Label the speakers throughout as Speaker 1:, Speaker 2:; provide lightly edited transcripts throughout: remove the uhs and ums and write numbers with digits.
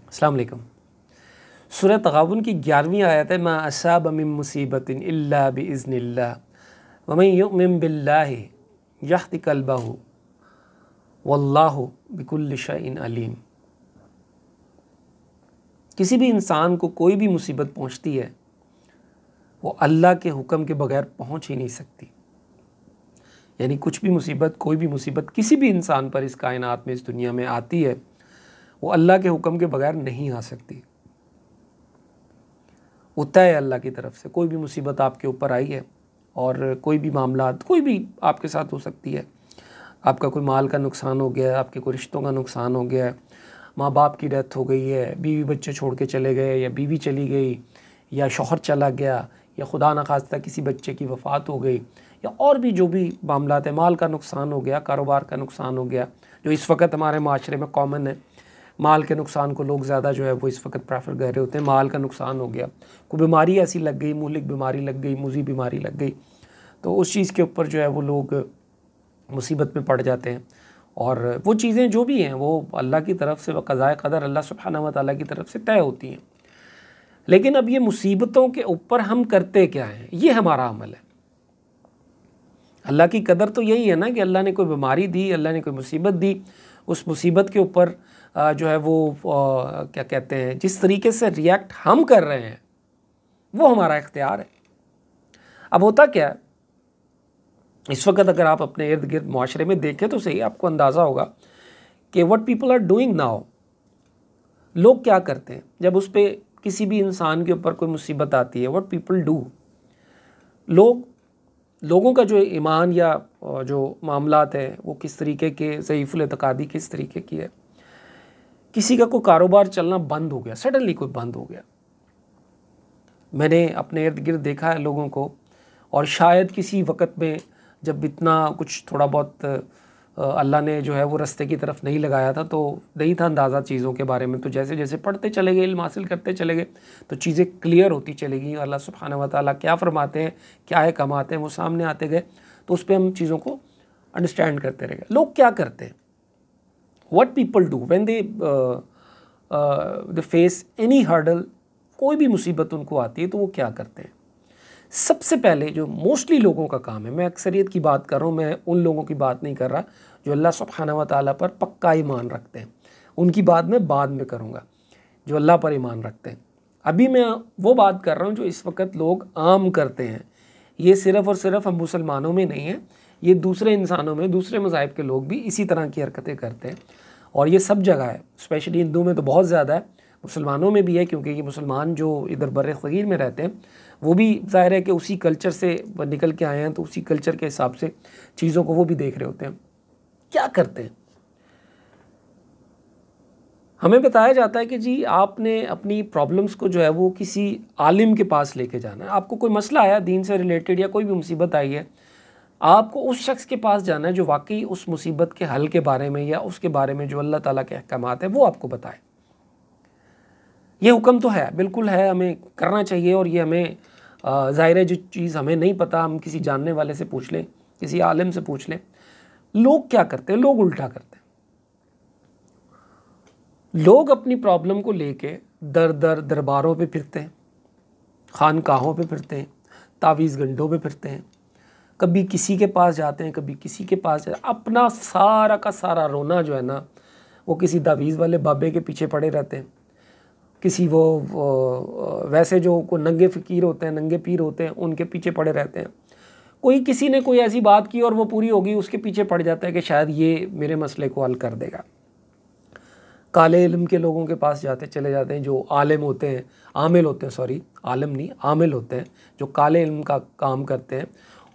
Speaker 1: अस्सलाम वालेकुम। सूरह तगाबुन की 11वीं आयत है, मा असाब मिन मुसीबतिन इल्ला बिइज़्निल्लाह वमन युमिन बिल्लाहि यहदि क़ल्बहु वल्लाहु बिकुल्लि शैइन अलीम। किसी भी इंसान को कोई भी मुसीबत पहुंचती है वो अल्लाह के हुक्म के बगैर पहुंच ही नहीं सकती। यानी कुछ भी मुसीबत, कोई भी मुसीबत किसी भी इंसान पर इस कायनात में, इस दुनिया में आती है, वो अल्लाह के हुक्म के बगैर नहीं आ सकती। वो तय है अल्लाह की तरफ से। कोई भी मुसीबत आपके ऊपर आई है और कोई भी मामला, कोई भी आपके साथ हो सकती है। आपका कोई माल का नुकसान हो गया है, आपके कोई रिश्तों का नुकसान हो गया है, माँ बाप की डेथ हो गई है, बीवी बच्चे छोड़ के चले गए, या बीवी चली गई, या शौहर चला गया, या खुदा न खास्ता किसी बच्चे की वफ़ात हो गई, या और भी जो भी मामला है, माल का नुकसान हो गया, कारोबार का नुकसान हो गया, जो इस वक्त हमारे माशरे में कॉमन है। माल के नुकसान को लोग ज़्यादा जो है वो इस वक्त प्रेफर कर रहे होते हैं। माल का नुकसान हो गया, कोई बीमारी ऐसी लग गई, मुहलिक बीमारी लग गई, मुज़ी बीमारी लग गई, तो उस चीज़ के ऊपर जो है वो लोग मुसीबत में पड़ जाते हैं। और वो चीज़ें जो भी हैं वो अल्लाह की तरफ से, क़ज़ाए क़दर अल्लाह सुब्हानहू व तआला की तरफ से तय होती हैं। लेकिन अब ये मुसीबतों के ऊपर हम करते क्या हैं, ये हमारा अमल है। अल्लाह की कदर तो यही है ना कि अल्लाह ने कोई बीमारी दी, अल्लाह ने कोई मुसीबत दी, उस मुसीबत के ऊपर जो है वो क्या कहते हैं, जिस तरीके से रिएक्ट हम कर रहे हैं वो हमारा इख्तियार है। अब होता क्या है, इस वक्त अगर आप अपने इर्द गिर्द माशरे में देखें तो सही, आपको अंदाज़ा होगा कि what people are doing now. लोग क्या करते हैं जब उस पर किसी भी इंसान के ऊपर कोई मुसीबत आती है, व्हाट पीपल डू, लोगों का जो ईमान या जो मामलात है वो किस तरीके के, ज़ईफ़ुल एतक़ादी किस तरीके की है। किसी का कोई कारोबार चलना बंद हो गया, सडनली कोई बंद हो गया। मैंने अपने इर्द गिर्द देखा है लोगों को, और शायद किसी वक़्त में जब इतना कुछ थोड़ा बहुत अल्लाह ने जो है वो रास्ते की तरफ नहीं लगाया था, तो नहीं था अंदाज़ा चीज़ों के बारे में, तो जैसे जैसे पढ़ते चले गए, इल्म हासिल करते चले गए, तो चीज़ें क्लियर होती चली गई। अल्लाह सुब्हानहू व तआला क्या फ़रमाते हैं, क्या है कमाते हैं, वो सामने आते गए, तो उस पर हम चीज़ों को अंडरस्टैंड करते रह गए। लोग क्या करते हैं, what people do when they face any hurdle, कोई भी मुसीबत उनको आती है तो वो क्या करते हैं। सबसे पहले जो मोस्टली लोगों का काम है, मैं अक्सरियत की बात कर रहा हूँ, मैं उन लोगों की बात नहीं कर रहा जो अल्लाह सुब्हानहू व तआला पर पक्का ईमान रखते हैं, उनकी बात मैं बाद में करूँगा, जो अल्लाह पर ईमान रखते हैं। अभी मैं वो बात कर रहा हूँ जो इस वक्त लोग आम करते हैं। ये सिर्फ़ और सिर्फ हम मुसलमानों में नहीं है, ये दूसरे इंसानों में, दूसरे मज़ाहिब के लोग भी इसी तरह की हरकतें करते हैं, और ये सब जगह है। स्पेशली हिंदू में तो बहुत ज़्यादा है, मुसलमानों में भी है, क्योंकि ये मुसलमान जो इधर बर सग़ीर में रहते हैं वो भी ज़ाहिर है कि उसी कल्चर से निकल के आए हैं, तो उसी कल्चर के हिसाब से चीज़ों को वो भी देख रहे होते हैं। क्या करते हैं, हमें बताया जाता है कि जी आपने अपनी प्रॉब्लम्स को जो है वो किसी आलिम के पास लेके जाना है। आपको कोई मसला आया दीन से रिलेटेड, या कोई भी मुसीबत आई है, आपको उस शख्स के पास जाना है जो वाकई उस मुसीबत के हल के बारे में, या उसके बारे में जो अल्लाह ताला के अहकामात हैं वो आपको बताए। ये हुक्म तो है, बिल्कुल है, हमें करना चाहिए। और ये हमें ज़ाहिर है जो चीज़ हमें नहीं पता हम किसी जानने वाले से पूछ लें, किसी आलिम से पूछ लें। लोग क्या करते हैं, लोग उल्टा करते हैं। लोग अपनी प्रॉब्लम को लेके दरबारों पे फिरते हैं, खानकाहों पे फिरते हैं, तावीज़ गंडों पे फिरते हैं, कभी किसी के पास जाते हैं, कभी किसी के पास जाते हैं। अपना सारा का सारा रोना जो है ना वो किसी तावीज़ वाले बाबे के पीछे पड़े रहते हैं, किसी वो वैसे जो को नंगे फ़कीर होते हैं, नंगे पीर होते हैं, उनके पीछे पड़े रहते हैं। कोई किसी ने कोई ऐसी बात की और वो पूरी होगी, उसके पीछे पड़ जाता है कि शायद ये मेरे मसले को हल कर देगा। काले इल्म के लोगों के पास चले जाते हैं, जो आलिम होते हैं, आमिल होते हैं, सॉरी आलिम नहीं, आमिल होते हैं, जो काले इल्म का काम करते हैं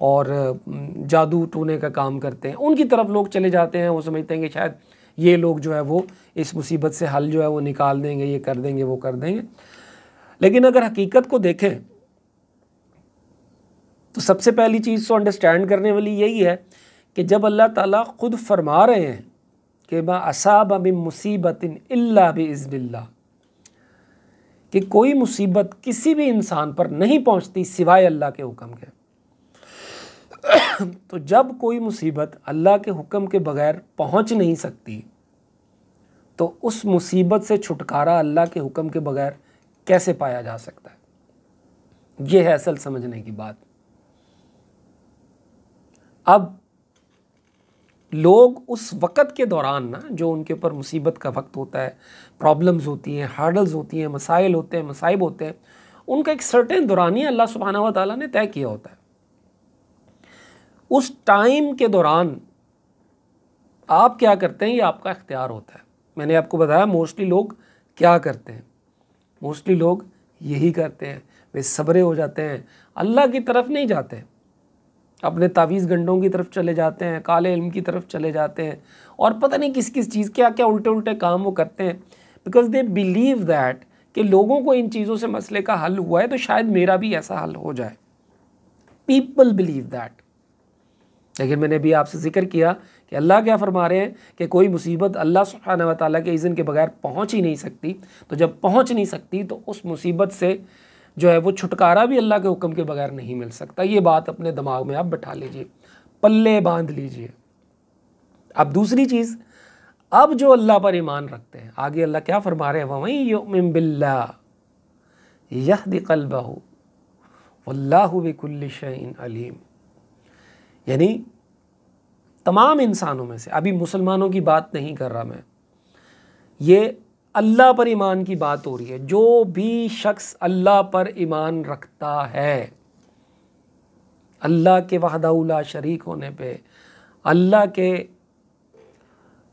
Speaker 1: और जादू टूने का काम करते हैं, उनकी तरफ लोग चले जाते हैं। वो समझते हैं कि शायद ये लोग जो है वो इस मुसीबत से हल जो है वो निकाल देंगे, ये कर देंगे, वो कर देंगे। लेकिन अगर हकीकत को देखें तो सबसे पहली चीज़ तो अंडरस्टैंड करने वाली यही है कि जब अल्लाह ताला ख़ुद फरमा रहे हैं कि मा असाब मिन मुसीबतिन इल्ला बिइज़्निल्लाह, कि कोई मुसीबत किसी भी इंसान पर नहीं पहुंचती सिवाय अल्लाह के हुक्म के। तो जब कोई मुसीबत अल्लाह के हुक्म के बगैर पहुंच नहीं सकती तो उस मुसीबत से छुटकारा अल्लाह के हुक्म के बगैर कैसे पाया जा सकता है? ये है असल समझने की बात। अब लोग उस वक़्त के दौरान ना, जो उनके ऊपर मुसीबत का वक्त होता है, प्रॉब्लम्स होती हैं, हार्डल्स होती हैं, मसाइल होते हैं, मसाइब होते हैं, उनका एक सर्टेन दौरानिया अल्लाह सुब्हानहू व तआला ने तय किया होता है। उस टाइम के दौरान आप क्या करते हैं ये आपका इख्तियार होता है। मैंने आपको बताया मोस्टली लोग क्या करते हैं, मोस्टली लोग यही करते हैं, वे सब्रे हो जाते हैं, अल्लाह की तरफ नहीं जाते, अपने तावीज़ गंडों की तरफ चले जाते हैं, काले इल्म की तरफ चले जाते हैं, और पता नहीं किस किस चीज़ क्या क्या उल्टे उल्टे काम वो करते हैं, बिकॉज दे बिलीव दैट कि लोगों को इन चीज़ों से मसले का हल हुआ है तो शायद मेरा भी ऐसा हल हो जाए। People believe that. लेकिन मैंने भी आपसे जिक्र किया कि अल्लाह क्या फरमा रहे हैं कि कोई मुसीबत अल्लाह सुब्हानहू व तआला के इज़्न के बगैर पहुँच ही नहीं सकती। तो जब पहुँच नहीं सकती तो उस मुसीबत से जो है वो छुटकारा भी अल्लाह के हुक्म के बगैर नहीं मिल सकता। ये बात अपने दिमाग में आप बैठा लीजिए, पल्ले बांध लीजिए। अब दूसरी चीज़, अब जो अल्लाह पर ईमान रखते हैं, आगे अल्लाह क्या फरमा रहे हैं, वमन युमिन बिल्लाह यहदी क़ल्बहू वल्लाहु बिकुल्लि शैइन अलीम। यानी तमाम इंसानों में से, अभी मुसलमानों की बात नहीं कर रहा मैं, ये अल्लाह पर ईमान की बात हो रही है। जो भी शख्स अल्लाह पर ईमान रखता है, अल्लाह के वहदहू ला शरीक होने पे, अल्लाह के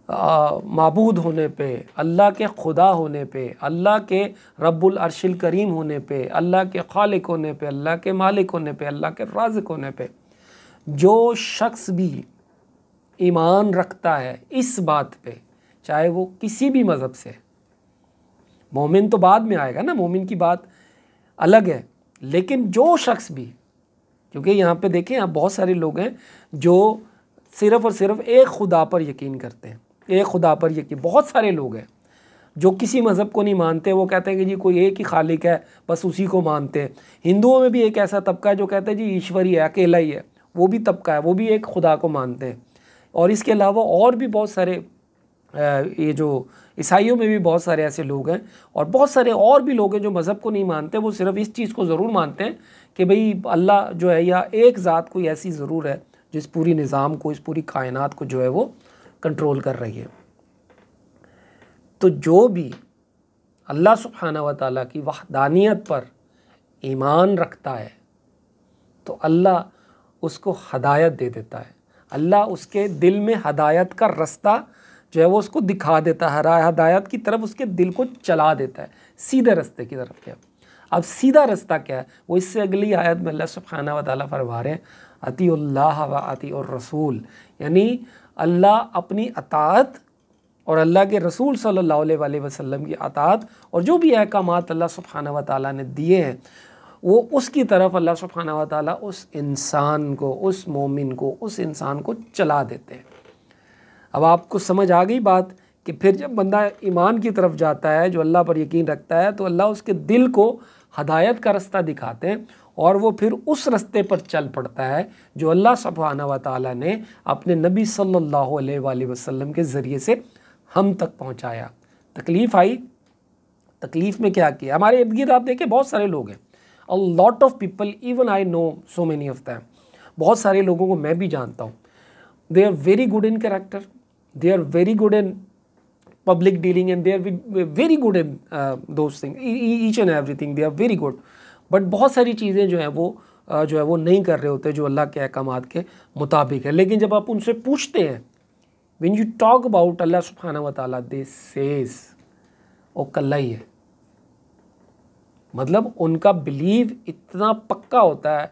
Speaker 1: माबूद होने पे, अल्लाह के खुदा होने पे, अल्लाह के रब्बुल अर्शिल करीम होने पे, अल्लाह के खालिक होने पे, अल्लाह के मालिक होने पे, अल्लाह के राज़िक होने पे, जो शख्स भी ईमान रखता है इस बात पे, चाहे वो किसी भी मज़हब से, मोमिन तो बाद में आएगा ना, मोमिन की बात अलग है, लेकिन जो शख्स भी, क्योंकि यहाँ पे देखें आप बहुत सारे लोग हैं जो सिर्फ़ और सिर्फ एक खुदा पर यकीन करते हैं, एक खुदा पर यकीन। बहुत सारे लोग हैं जो किसी मज़हब को नहीं मानते, वो कहते हैं कि जी कोई एक ही खालिक है, बस उसी को मानते हैं। हिंदुओं में भी एक ऐसा तबका है जो कहते हैं जी ईश्वर ही है, अकेला ही है, वो भी तबका है, वो भी एक खुदा को मानते हैं। और इसके अलावा और भी बहुत सारे, ये जो ईसाइयों में भी बहुत सारे ऐसे लोग हैं, और बहुत सारे और भी लोग हैं जो मज़हब को नहीं मानते, वो सिर्फ इस चीज़ को ज़रूर मानते हैं कि भाई अल्लाह जो है या एक ज़ात कोई ऐसी ज़रूर है जिस पूरी निज़ाम को, इस पूरी कायनात को जो है वो कंट्रोल कर रही है। तो जो भी अल्लाह सुब्हानहू व तआला की वहदानियत पर ईमान रखता है तो अल्लाह उसको हदायत दे देता है, अल्लाह उसके दिल में हदायत का रास्ता जो है वो उसको दिखा देता है, हदायत की तरफ उसके दिल को चला देता है, सीधे रास्ते की तरफ। क्या अब सीधा रास्ता क्या है, वो इससे अगली आयत में अल्लाह सुब्हानहू व तआला फरमा रहे हैं अतीउल्लाह व अतीउर रसूल, यानी अल्लाह अपनी अताअत और अल्लाह के रसूल सल्लल्लाहु अलैहि वसल्लम की अताअत और जो भी अहकामात अल्लाह सुब्हानहू व तआला ने दिए हैं वो उसकी तरफ अल्लाह सुब्हानहू व तआला उस इंसान को, उस मोमिन को, उस इंसान को चला देते हैं। अब आपको समझ आ गई बात कि फिर जब बंदा ईमान की तरफ जाता है, जो अल्लाह पर यकीन रखता है, तो अल्लाह उसके दिल को हदायत का रास्ता दिखाते हैं और वो फिर उस रास्ते पर चल पड़ता है जो अल्लाह सुब्हानहू व तआला ने अपने नबी सल्लल्लाहु अलैहि वसल्लम के ज़रिए से हम तक पहुँचाया। तकलीफ़ आई, तकलीफ़ में क्या किया, हमारे इर्द गिर्द आप देखें बहुत सारे लोग हैं, a lot of people, even I know so many of them, बहुत सारे लोगों को मैं भी जानता हूँ। They are very good in character, they are very good in public dealing and they are very good in those things, each and everything they are very good, but बहुत सारी चीज़ें जो है वो नहीं कर रहे होते जो अल्लाह के अहकामात के मुताबिक है। लेकिन जब आप उनसे पूछते हैं, when you talk about अल्लाह सुब्हानहू व तआला, they says वो कल्ला ही है, मतलब उनका बिलीव इतना पक्का होता है,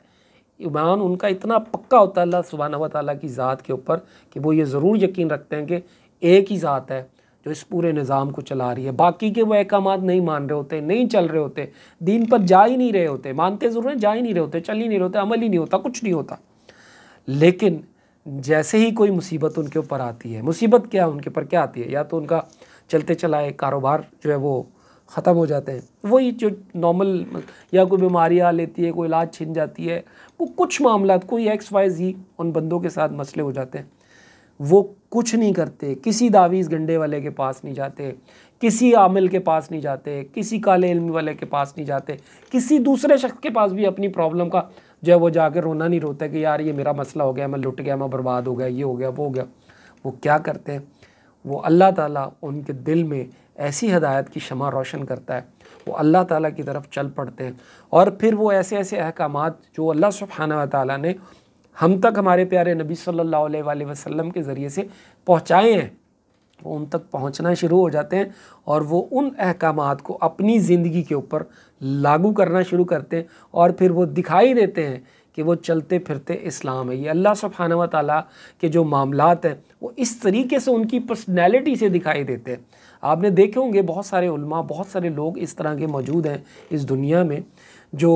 Speaker 1: ईमान उनका इतना पक्का होता है अल्लाह सुब्हानहू व तआला की ज़ात के ऊपर कि वो ये ज़रूर यकीन रखते हैं कि एक ही ज़ात है जो इस पूरे निज़ाम को चला रही है। बाकी के वो अहकामात नहीं मान रहे होते, नहीं चल रहे होते, दीन पर जा ही नहीं रहे होते, मानते ज़रूर हैं, जा ही नहीं रहे होते, चल ही नहीं रहे होते, अमल ही नहीं होता, कुछ नहीं होता। लेकिन जैसे ही कोई मुसीबत उनके ऊपर आती है, मुसीबत क्या उनके ऊपर क्या आती है, या तो उनका चलते चलाए कारोबार जो है वो ख़त्म हो जाते हैं, वही जो नॉर्मल, या कोई बीमारी आ लेती है, कोई इलाज छिन जाती है, कुछ मामला, कोई XYZ उन बंदों के साथ मसले हो जाते हैं, वो कुछ नहीं करते, किसी दावीज़ गंडे वाले के पास नहीं जाते, किसी आमिल के पास नहीं जाते, किसी काले इल्म वाले के पास नहीं जाते, किसी दूसरे शख्स के पास भी अपनी प्रॉब्लम का जो है वो जाकर रोना नहीं रोता कि यार ये मेरा मसला हो गया, मैं लुट गया, मैं बर्बाद हो गया, ये हो गया, वो हो गया। वो क्या करते हैं, वो अल्लाह ताला उनके दिल में ऐसी हदायत की शमा रोशन करता है, वो अल्लाह ताला की तरफ चल पड़ते हैं और फिर वो ऐसे ऐसे अहकामात जो अल्लाह सुब्हानहू व तआला ने हम तक हमारे प्यारे नबी सल्लल्लाहु अलैहि वसल्लम के ज़रिए से पहुँचाए हैं, वो उन तक पहुँचना शुरू हो जाते हैं और वो उन अहकामात को अपनी ज़िंदगी के ऊपर लागू करना शुरू करते हैं और फिर वो दिखाई देते हैं कि वो चलते फिरते इस्लाम है। ये अल्लाह सुब्हानहू व तआला के जो मामलात हैं वो इस तरीके से उनकी पर्सनैलिटी से दिखाई देते हैं। आपने देखे होंगे बहुत सारे उलमा, बहुत सारे लोग इस तरह के मौजूद हैं इस दुनिया में जो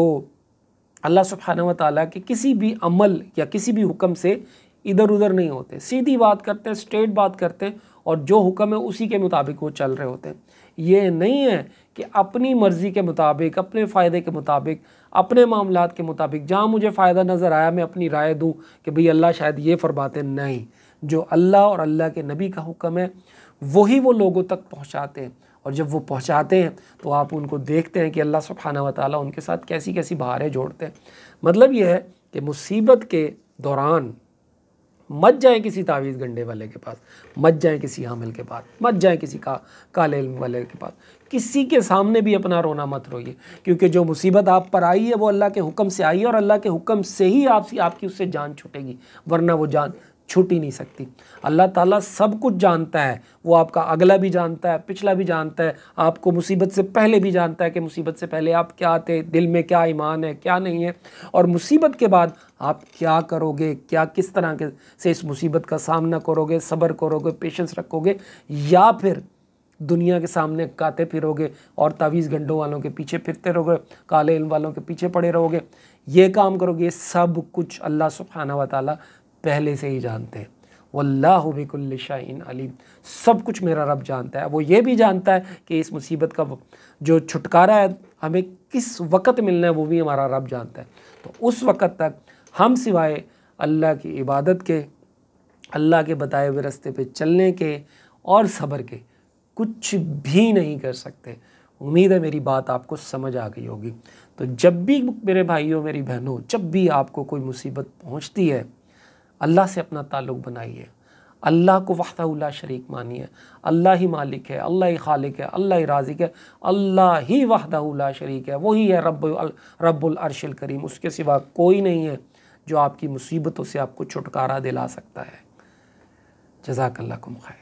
Speaker 1: अल्लाह सुब्हानहू व तआला के किसी भी अमल या किसी भी हुक्म से इधर उधर नहीं होते, सीधी बात करते हैं, स्ट्रेट बात करते हैं और जो हुक्म है उसी के मुताबिक वो चल रहे होते हैं। ये नहीं है कि अपनी मर्ज़ी के मुताबिक, अपने फ़ायदे के मुताबिक, अपने मामलात के मुताबिक, जहाँ मुझे फ़ायदा नज़र आया मैं अपनी राय दूँ कि भाई अल्लाह शायद ये फरमाते। नहीं, जो अल्लाह और अल्लाह के नबी का हुक्म है वही वो लोगों तक पहुँचाते हैं और जब वो पहुँचाते हैं तो आप उनको देखते हैं कि अल्लाह सुब्हानहू व तआला उनके साथ कैसी कैसी बहारें जोड़ते हैं। मतलब ये है कि मुसीबत के दौरान मत जाएं किसी तावीज़ गंडे वाले के पास, मत जाएं किसी हामिल के पास, मत जाएं किसी काले इल्म वाले के पास, किसी के सामने भी अपना रोना मत रोइए, क्योंकि जो मुसीबत आप पर आई है वो अल्लाह के हुक्म से आई है और अल्लाह के हुक्म से ही आपकी उससे जान छूटेगी, वरना वो जान छूट ही नहीं सकती। अल्लाह ताला सब कुछ जानता है, वो आपका अगला भी जानता है, पिछला भी जानता है, आपको मुसीबत से पहले भी जानता है कि मुसीबत से पहले आप क्या थे, दिल में क्या ईमान है, क्या नहीं है, और मुसीबत के बाद आप क्या करोगे, क्या किस तरह के से इस मुसीबत का सामना करोगे, सब्र करोगे, पेशेंस रखोगे, या फिर दुनिया के सामने गाते फिरोगे और तावीज़ गंडों वालों के पीछे फिरते रहोगे, काले इल्म वालों के पीछे पड़े रहोगे, ये काम करोगे। सब कुछ अल्लाह सुब्हानहू व तआला पहले से ही जानते हैं। वल्लाहु बिकुल्लि शैइन अलीम, सब कुछ मेरा रब जानता है। वो ये भी जानता है कि इस मुसीबत का जो छुटकारा है हमें किस वक़्त मिलना है, वो भी हमारा रब जानता है। तो उस वक़्त तक हम सिवाय अल्लाह की इबादत के, अल्लाह के बताए हुए रास्ते पे चलने के और सब्र के कुछ भी नहीं कर सकते। उम्मीद है मेरी बात आपको समझ आ गई होगी। तो जब भी मेरे भाइयों, मेरी बहनों, जब भी आपको कोई मुसीबत पहुंचती है, अल्लाह से अपना ताल्लुक़ बनाइए, अल्लाह को वहदहू ला शरीक मानिए। अल्लाह ही मालिक है, अल्लाह ही खालिक है, अल्लाह ही राज़िक है, अल्लाह ही वहदहू ला शरीक है, वही है रब्बुल अर्शिल करीम। उसके सिवा कोई नहीं है जो आपकी मुसीबतों से आपको छुटकारा दिला सकता है। जज़ाकल्लाहुम खैर।